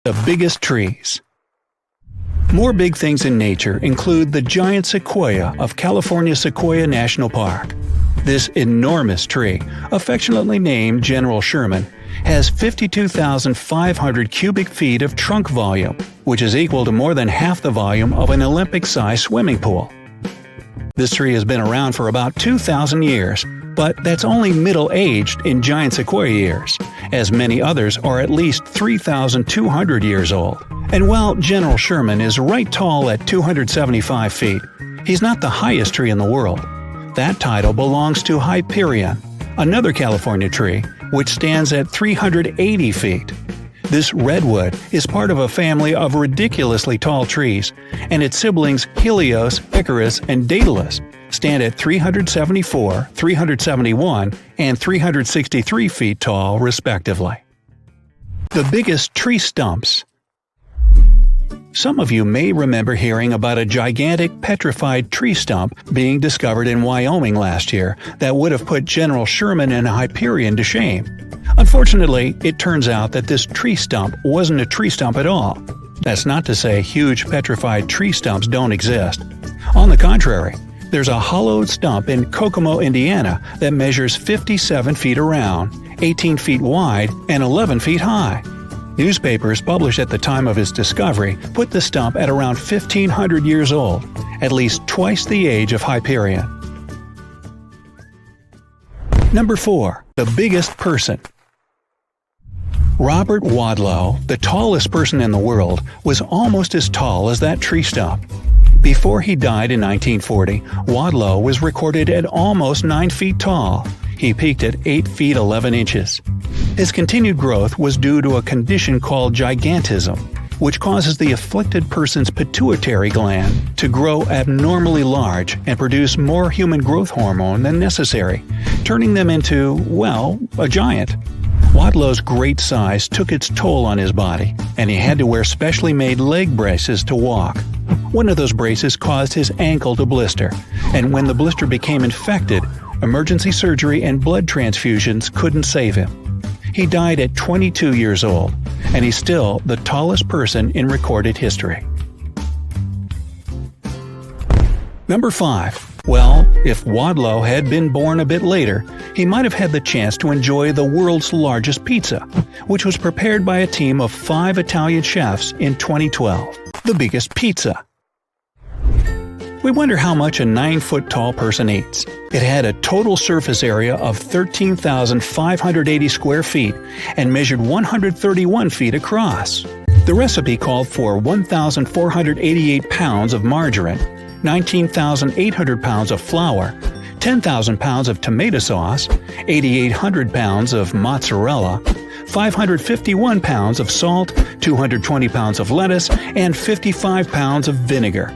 The biggest trees. More big things in nature include the giant sequoia of California Sequoia National Park. This enormous tree, affectionately named General Sherman, has 52,500 cubic feet of trunk volume, which is equal to more than half the volume of an Olympic-sized swimming pool. This tree has been around for about 2,000 years, but that's only middle-aged in giant sequoia years, as many others are at least 3,200 years old. And while General Sherman is right tall at 275 feet, he's not the highest tree in the world. That title belongs to Hyperion, another California tree, which stands at 380 feet. This redwood is part of a family of ridiculously tall trees, and its siblings Helios, Icarus, and Daedalus stand at 374, 371, and 363 feet tall, respectively. The biggest tree stumps. Some of you may remember hearing about a gigantic petrified tree stump being discovered in Wyoming last year that would have put General Sherman and Hyperion to shame. Unfortunately, it turns out that this tree stump wasn't a tree stump at all. That's not to say huge petrified tree stumps don't exist. On the contrary, there's a hollowed stump in Kokomo, Indiana that measures 57 feet around, 18 feet wide, and 11 feet high. Newspapers published at the time of its discovery put the stump at around 1,500 years old, at least twice the age of Hyperion. Number 4. The biggest person. Robert Wadlow, the tallest person in the world, was almost as tall as that tree stump. Before he died in 1940, Wadlow was recorded at almost 9 feet tall. He peaked at 8 feet 11 inches. His continued growth was due to a condition called gigantism, which causes the afflicted person's pituitary gland to grow abnormally large and produce more human growth hormone than necessary, turning them into, well, a giant. Wadlow's great size took its toll on his body, and he had to wear specially made leg braces to walk. One of those braces caused his ankle to blister, and when the blister became infected, emergency surgery and blood transfusions couldn't save him. He died at 22 years old, and he's still the tallest person in recorded history. Number 5. Well, if Wadlow had been born a bit later, he might have had the chance to enjoy the world's largest pizza, which was prepared by a team of 5 Italian chefs in 2012. The biggest pizza. We wonder how much a 9-foot-tall person eats. It had a total surface area of 13,580 square feet and measured 131 feet across. The recipe called for 1,488 pounds of margarine, 19,800 pounds of flour, 10,000 pounds of tomato sauce, 8,800 pounds of mozzarella, 551 pounds of salt, 220 pounds of lettuce, and 55 pounds of vinegar.